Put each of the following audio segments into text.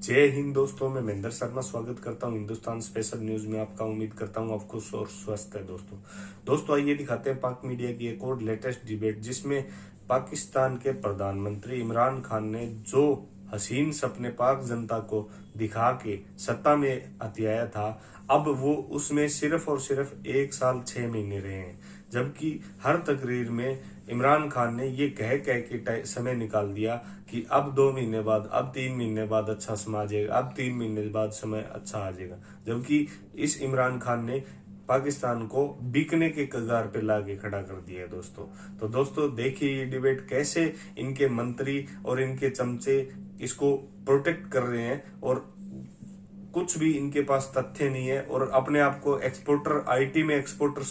जय हिंद दोस्तों, मैं महेंद्र शर्मा स्वागत करता हूं हिंदुस्तान स्पेशल न्यूज में आपका। उम्मीद करता हूं आप खुश और स्वस्थ है। दोस्तों आइए दिखाते हैं पाक मीडिया की एक और लेटेस्ट डिबेट, जिसमें पाकिस्तान के प्रधानमंत्री इमरान खान ने जो हसीन सपने पाक जनता को दिखा के सत्ता में आया था, अब वो उसमें सिर्फ और सिर्फ 1 साल 6 महीने रहे हैं। जबकि हर तकरीर में इमरान खान ने ये कह के समय निकाल दिया कि अब 2 महीने बाद, अब 3 महीने बाद अच्छा समय आ जाएगा, अब 3 महीने बाद समय अच्छा आ जाएगा। जबकि इस इमरान खान ने पाकिस्तान को बिकने के कगार पे लाके खड़ा कर दिया है दोस्तों देखिए ये डिबेट कैसे इनके मंत्री और इनके चमचे इसको प्रोटेक्ट कर रहे हैं, और कुछ भी इनके पास तथ्य नहीं है, और अपने आप को एक्सपोर्टर, आईटी में एक्सपोर्टर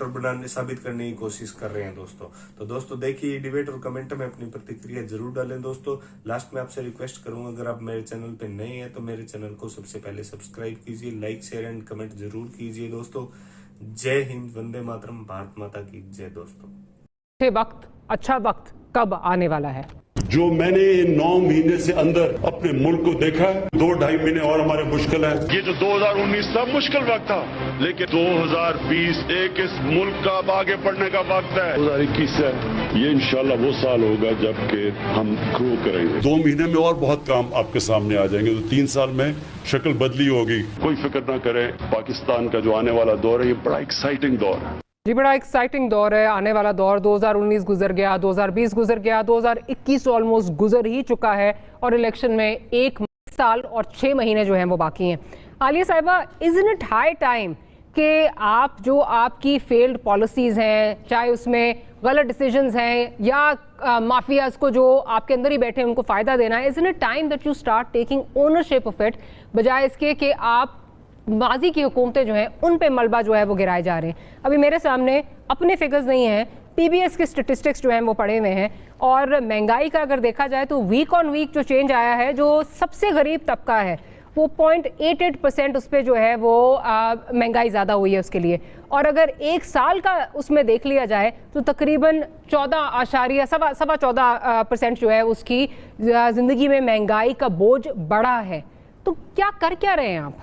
बनाने, साबित करने की कोशिश कर रहे हैं दोस्तों देखिए ये डिबेट और कमेंट में अपनी प्रतिक्रिया जरूर डालें दोस्तों। लास्ट में आपसे रिक्वेस्ट करूंगा, अगर आप मेरे चैनल पे नए हैं तो मेरे चैनल को सबसे पहले सब्सक्राइब कीजिए, लाइक शेयर एंड कमेंट जरूर कीजिए दोस्तों। जय हिंद, वंदे मातरम, भारत माता की जय दोस्तों। अच्छा वक्त कब आने वाला है? जो मैंने 9 महीने से अंदर अपने मुल्क को देखा है, 2-2.5 महीने और हमारे मुश्किल है। ये जो 2019 था मुश्किल वक्त था, लेकिन 2020-21 मुल्क का अब आगे बढ़ने का वक्त है। 2021 है, ये इंशाल्लाह वो साल होगा जबकि हम ग्रो करेंगे। 2 महीने में और बहुत काम आपके सामने आ जाएंगे, तो 3 साल में शक्ल बदली होगी। कोई फिक्र ना करें, पाकिस्तान का जो आने वाला दौर है ये बड़ा एक्साइटिंग दौर है जी, बड़ा एक्साइटिंग दौर है आने वाला दौर। 2019 गुजर गया, 2020 गुजर गया, 2021 ऑलमोस्ट गुजर ही चुका है, और इलेक्शन में 1 साल और 6 महीने जो हैं वो बाकी हैं। आलिया साहिबा, इज़न्ट इट हाई टाइम कि आप जो आपकी फेल्ड पॉलिसीज़ हैं, चाहे उसमें गलत डिसीजंस हैं या माफियाज को जो आपके अंदर ही बैठे हैं उनको फ़ायदा देना है, isn't it time that you start taking ownership of it, बजाय इसके कि आप माजी की हुकूमतें जो हैं उन पे मलबा जो है वो गिराए जा रहे हैं। अभी मेरे सामने अपने फिगर्स नहीं हैं, पीबीएस के स्टेटिस्टिक्स जो हैं वो पड़े हुए हैं, और महंगाई का अगर देखा जाए तो वीक ऑन वीक जो चेंज आया है, जो सबसे गरीब तबका है वो 0.88% उस पर जो है वो महंगाई ज़्यादा हुई है उसके लिए। और अगर 1 साल का उसमें देख लिया जाए तो तकरीबन 14% जो है उसकी ज़िंदगी में महंगाई का बोझ बढ़ा है। तो क्या रहे हैं आप?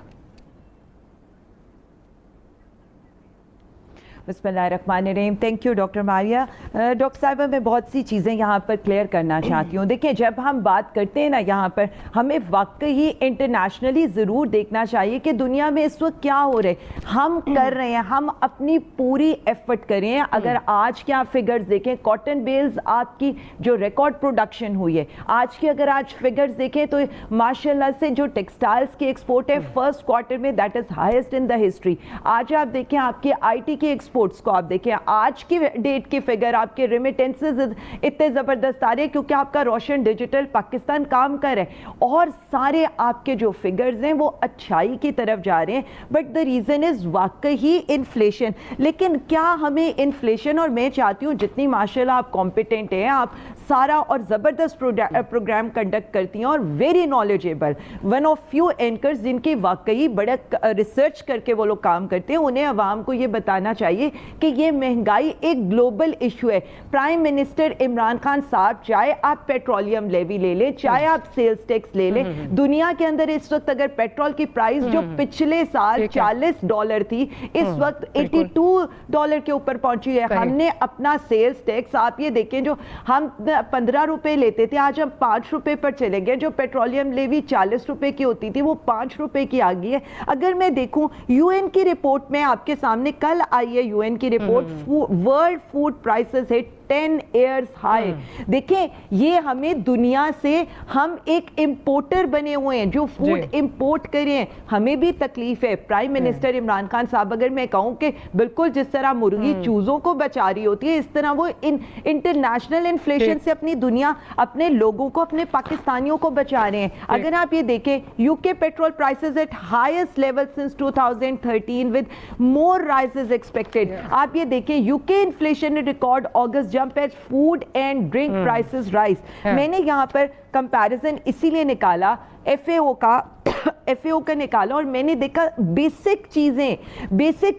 बिस्मिल्लाहिर्रहमानिर्रहीम। Thank you doctor Maria. Doctor साहिबा, मैं बहुत सी चीज़ें यहाँ पर क्लियर करना चाहती हूँ। देखिए, जब हम बात करते हैं ना यहाँ पर, हमें वाकई इंटरनेशनली ज़रूर देखना चाहिए कि दुनिया में इस वक्त क्या हो रहा है। हम कर रहे हैं, हम अपनी पूरी एफर्ट कर रहे हैं। अगर आज के आप फिगर्स देखें, कॉटन बेल्स आपकी जो रिकॉर्ड प्रोडक्शन हुई है आज की, अगर आज फिगर्स देखें तो माशाल्लाह से जो टेक्सटाइल्स की एक्सपोर्ट है फर्स्ट क्वार्टर में that is highest in the history. आज आप देखें आपके आईटी की एक्सपोर्ट्स को, आप देखें आज की डेट की फिगर, आपके रेमिटेंसेस इतने जबरदस्त आ रहे हैं क्योंकि आपका रोशन डिजिटल पाकिस्तान काम कर रहा है, और सारे आपके जो फिगर्स हैं वो अच्छाई की तरफ जा रहे हैं। बट द रीजन इज वाकई इन्फ्लेशन। लेकिन क्या हमें इन्फ्लेशन, और मैं चाहती हूँ जितनी माशाल्लाह आप कॉम्पिटेंट हैं, आप सारा और ज़बरदस्त प्रोग्राम कंडक्ट करती हैं और very knowledgeable, one of few anchors जिनकी वाकई बड़ा रिसर्च करके वो लोग काम करते हैं, उन्हें अवाम को ये बताना चाहिए कि ये महंगाई एक ग्लोबल इशू है। प्राइम मिनिस्टर इमरान खान साहब, चाहे आप पेट्रोलियम लेवी ले लें, चाहे आप सेल्स टैक्स ले लें, दुनिया के अंदर इस वक्त अगर पेट्रोल की प्राइस जो पिछले साल $40 थी, इस वक्त $82 के ऊपर पहुंची है। हमने अपना सेल्स टैक्स, आप ये देखें, जो हम 15 रुपए लेते थे आज हम 5 रुपए पर चले गए। जो पेट्रोलियम लेवी 40 रुपए की होती थी वो 5 रुपए की आ गई है। अगर मैं देखूं यूएन की रिपोर्ट में आपके सामने कल आई है, यूएन की report, world food prices hit 10 years high. देखें, ये हमें दुनिया से, हम एक इंपोर्टर बने हुए हैं जो फूड इंपोर्ट कर रहे हैं, हमें भी तकलीफ है। प्राइम मिनिस्टर इमरान खान साहब, अगर मैं कहूं कि बिल्कुल जिस तरह मुर्गी चूजों को बचा रही होती है, इस तरह वो इंटरनेशनल इन्फ्लेशन से अपनी दुनिया, अपने लोगों को, अपने पाकिस्तानियों को बचा रहे हैं। अगर आप ये देखें, UK petrol prices at highest level since 2013 with more rises expected. आप ये देखें, UK inflation record August jump as food and drink prices rise. मैंने यहाँ पर कंपैरिजन इसीलिए निकाला, एफएओ का FAO का निकाला और मैंने देखा बेसिक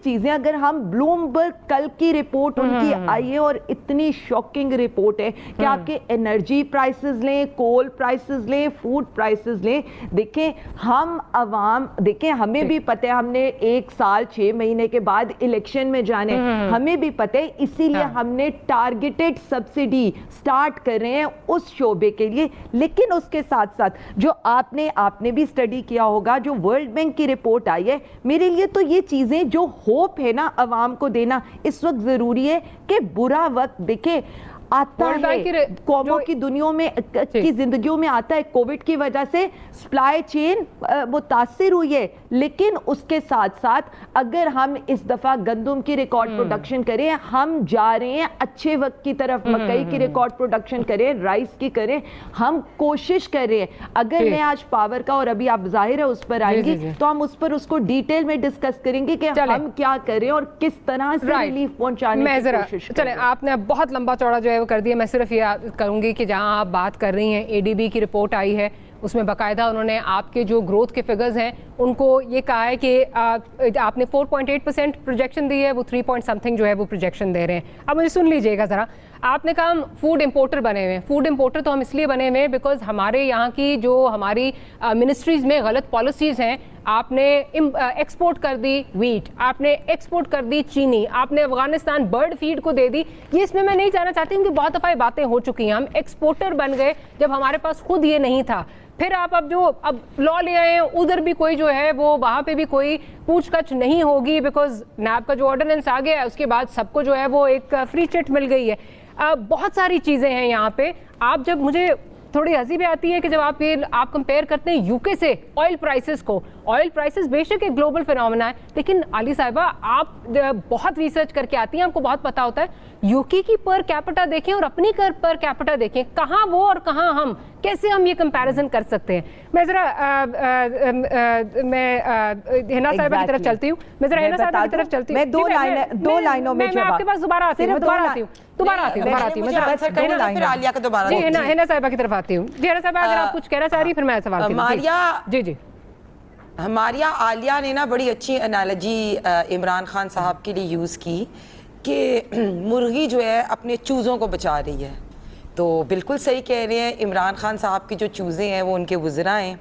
चीजें अगर हम ब्लूमबर्ग कल की रिपोर्ट उनकी आई है और इतनी शॉकिंग रिपोर्ट है कि आपके एनर्जी प्राइसेस लें, कोल प्राइसेस लें, फूड प्राइसेस लें, देखें हम अवाम, देखें हमें भी पता है हमने 1 साल 6 महीने के बाद इलेक्शन में जाने, हमें भी पता है, इसीलिए हमने टारगेटेड सब्सिडी स्टार्ट कर रहे हैं उस शोबे के लिए। लेकिन उसके साथ साथ जो आपने भी स्टडी किया होगा, जो वर्ल्ड बैंक की रिपोर्ट आई है, मेरे लिए तो ये चीजें जो होप है ना अवाम को देना इस वक्त जरूरी है कि बुरा वक्त देखे आता है, कौमों की दुनिया में की जिंदगियों में आता है। कोविड की वजह से सप्लाई चेन मुतासिर हुई है, लेकिन उसके साथ साथ अगर हम इस दफा गंदम की रिकॉर्ड प्रोडक्शन करें, हम जा रहे हैं अच्छे वक्त की तरफ, मकई की रिकॉर्ड प्रोडक्शन करें, राइस की करें, हम कोशिश कर रहे हैं। अगर मैं आज पावर का, और अभी आप जाहिर है उस पर आएंगी, तो हम उस पर उसको डिटेल में डिस्कस करेंगे कि हम क्या करें और किस तरह से रिलीफ पहुंचाने की कोशिश करें। आपने बहुत लंबा चौड़ा जो है वो कर दिया। मैं सिर्फ ये कहूंगी कि जहां आप बात कर रही हैं, ADB की रिपोर्ट आई है, उसमें बाकायदा उन्होंने आपके जो ग्रोथ के फिगर्स हैं उनको ये कहा है कि आपने 4.8% प्रोजेक्शन दी है, वो 3 समथिंग जो है वो प्रोजेक्शन दे रहे हैं। अब मुझे सुन लीजिएगा ज़रा, आपने कहा हम फूड इंपोर्टर बने हुए हैं। फूड इंपोर्टर तो हम इसलिए बने हुए हैं बिकॉज हमारे यहाँ की जो हमारी मिनिस्ट्रीज़ में गलत पॉलिसीज़ हैं, आपने एक्सपोर्ट कर दी वीट, आपने एक्सपोर्ट कर दी चीनी, आपने अफगानिस्तान बर्ड फीड को दे दी। ये इसमें मैं नहीं जाना चाहती हूँ कि बहुत दफ़ा बातें हो चुकी हैं, हम एक्सपोर्टर बन गए जब हमारे पास खुद ये नहीं था। फिर आप अब लॉ ले आए हैं, उधर भी कोई जो है वो वहाँ पे भी कोई पूछताछ नहीं होगी बिकॉज नैब का जो ऑर्डिनेंस आ गया है उसके बाद सबको जो है वो एक फ्री चिट मिल गई है। बहुत सारी चीज़ें हैं यहाँ पे। आप जब, मुझे थोड़ी हंसी भी आती है कि जब आप कंपेयर करते हैं यूके से ऑयल प्राइसेस को। ऑयल प्राइसेस बेशक एक ग्लोबल फिनोमेना है, लेकिन आली साहिबा आप बहुत रिसर्च करके आती हैं, आपको बहुत पता होता है। यूके की पर कैपिटा देखें और अपनी पर कैपिटा देखें, कहाँ वो और कहाँ हम, कैसे हम ये कंपैरिजन कर सकते हैं। मैं जरा हिना साहिबा की तरफ चलती हूँ, मैं जरा हिना साहिबा की तरफ चलती हूँ। मैं दो लाइनों में मैं आपके पास दोबारा आती हूँ, जी हिना साहिबा की तरफ आती हूँ। जी हिना साहिबा, अगर आप कुछ कहना चाह रही फिर मैं सवाल जी हमारिया आलिया ने ना बड़ी अच्छी एनालॉजी इमरान खान साहब के लिए यूज़ की कि मुर्गी जो है अपने चूज़ों को बचा रही है। तो बिल्कुल सही कह रहे हैं, इमरान खान साहब की जो चूज़ें हैं वो उनके वज़रा हैं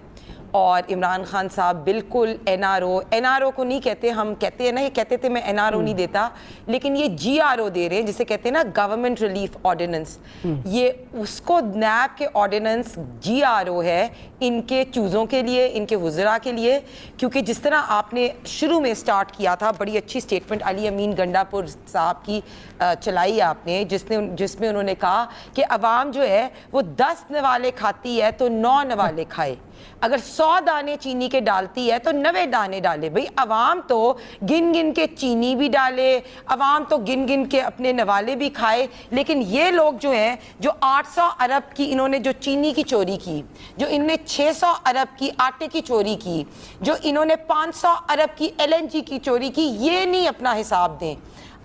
और इमरान खान साहब बिल्कुल एनआरओ को नहीं कहते, हम कहते हैं ना, ये कहते थे मैं एनआरओ नहीं देता, लेकिन ये GRO दे रहे हैं, जिसे कहते हैं ना गवर्नमेंट रिलीफ ऑर्डिनेंस। ये उसको नैब के ऑर्डिनेंस GRO है इनके चूज़ों के लिए, इनके वज़रा के लिए। क्योंकि जिस तरह आपने शुरू में स्टार्ट किया था, बड़ी अच्छी स्टेटमेंट अली अमीन गंडापुर साहब की चलाई आपने, जिसमें उन्होंने कहा कि अवाम जो है वो 10 नवाले खाती है तो 9 नवाले खाए, अगर 100 दाने चीनी के डालती है तो 90 दाने डाले। भाई अवाम तो गिन गिन के चीनी भी डाले, अवाम तो गिन गिन के अपने नवाले भी खाए, लेकिन ये लोग जो हैं, जो 800 अरब की इन्होंने जो चीनी की चोरी की, जो इनने 600 अरब की आटे की चोरी की, जो इन्होंने 500 अरब की LNG की चोरी की, ये नहीं अपना हिसाब दें।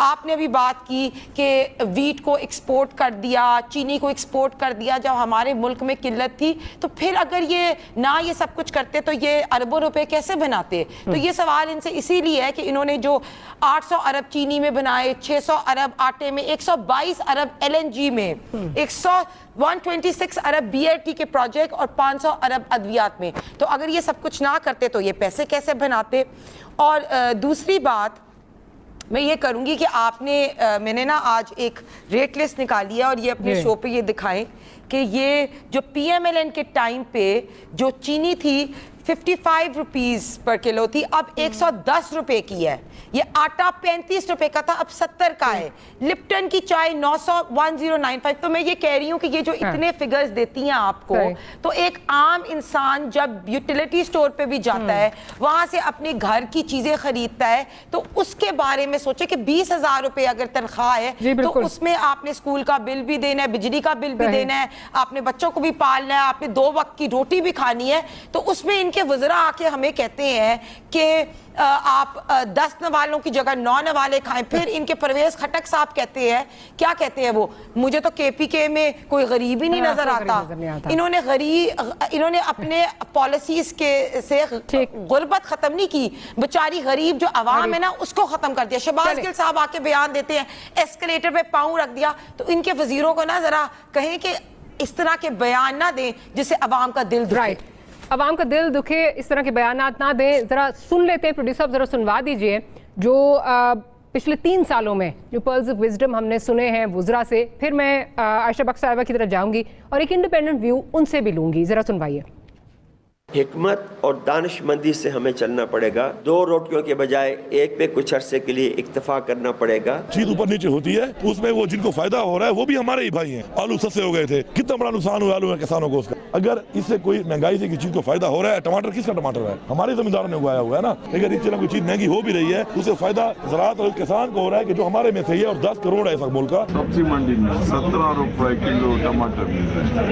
आपने अभी बात की कि वीट को एक्सपोर्ट कर दिया, चीनी को एक्सपोर्ट कर दिया जब हमारे मुल्क में किल्लत थी, तो फिर अगर ये ना ये सब कुछ करते तो ये अरबों रुपए कैसे बनाते। तो ये सवाल इनसे इसीलिए है कि इन्होंने जो 800 अरब चीनी में बनाए, 600 अरब आटे में, 122 अरब LNG में, 126 अरब BAT के प्रोजेक्ट और 500 अरब अद्वियात में, तो अगर ये सब कुछ ना करते तो ये पैसे कैसे बनाते। और दूसरी बात मैं ये करूंगी कि मैंने ना आज एक रेट लिस्ट निकाली है और ये अपने शो पे ये दिखाएं कि ये जो PMLN के टाइम पे जो चीनी थी 55 रुपीज़ पर किलो थी, अब 110 रुपए की है। ये आटा 35 रुपए का था, अब 70 का है। लिप्टन की चाय 1095। तो मैं ये कह रही हूँ कि ये जो इतने फिगर्स देती हैं आपको, तो एक आम इंसान जब यूटिलिटी स्टोर पे भी जाता है, वहां से अपने घर की चीजें खरीदता है, तो उसके बारे में सोचे कि 20,000 रुपए अगर तनख्वाह है तो उसमें आपने स्कूल का बिल भी देना है, बिजली का बिल भी देना है, आपने बच्चों को भी पालना है, आपने 2 वक्त की रोटी भी खानी है, तो उसमें इनके वज़रा आके हमें कहते हैं कि आप 10 नवालों की जगह 9 नवाले खाएं। फिर इनके परवेज खटक साहब कहते हैं, क्या कहते हैं वो, मुझे तो KPK में कोई गरीब ही नहीं नजर आता। इन्होंने अपने पॉलिसीज के से गुर्बत खत्म नहीं की, बेचारी गरीब जो अवाम है ना उसको खत्म कर दिया। शहबाज गिल साहब आके बयान देते हैं, एस्केलेटर पे पाँव रख दिया। तो इनके वजीरों को ना जरा कहें कि इस तरह के बयान ना दें जिससे अवाम का दिल दुखे। अवाम का दिल दुखे, इस तरह के बयानात ना दें। जरा सुन लेते हैं, प्रोड्यूसर जरा सुनवा दीजिए जो पिछले 3 सालों में जो पर्ल्स ऑफ विजडम हमने सुने हैं वुज़रा से। फिर मैं आयशा बख्श साहिबा की तरफ जाऊंगी और एक इंडिपेंडेंट व्यू उनसे भी लूंगी। जरा सुनवाइए। हिकमत और दानिशमंदी से हमें चलना पड़ेगा। 2 रोटियों के बजाय एक पे कुछ अरसे के लिए इक्तफा करना पड़ेगा। चीज ऊपर नीचे होती है, उसमें वो जिनको फायदा हो रहा है वो भी हमारे ही भाई हैं। आलू सस्ते हो गए थे, कितना बड़ा नुकसान हुआ आलू में किसानों को उसका। अगर इससे कोई महंगाई से किसी चीज को फायदा हो रहा है, टमाटर किसका टमाटर है, हमारे जमींदारों ने उगाया हुआ है ना। अगर इस तरह कोई चीज महंगी हो भी रही है उससे फायदा ज़राअत और किसान को हो रहा है कि जो हमारे में से है। और 10 करोड़ है मुल्क का। सब्जी मंडी में 17 रुपए किलो टमाटर मिल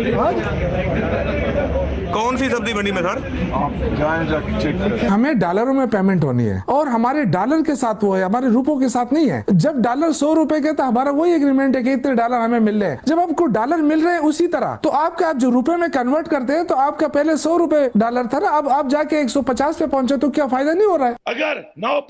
रहे हैं। कौन सी सब्जी मंडी में सर? आप जाएं जाके चेक करें। हमें डॉलरों में पेमेंट होनी है और हमारे डॉलर के साथ वो है, हमारे रुपयों के साथ नहीं है। जब डॉलर 100 रुपए के तो हमारा वही एग्रीमेंट है कि इतने डॉलर हमें मिल रहे हैं। जब आपको डॉलर मिल रहे हैं उसी तरह, तो आपका आप जो रुपए में कन्वर्ट करते हैं, तो आपका पहले 100 रुपए डॉलर था ना, अब आप जाके 150 पे पहुंचे, तो क्या फायदा नहीं हो रहा है? अगर 9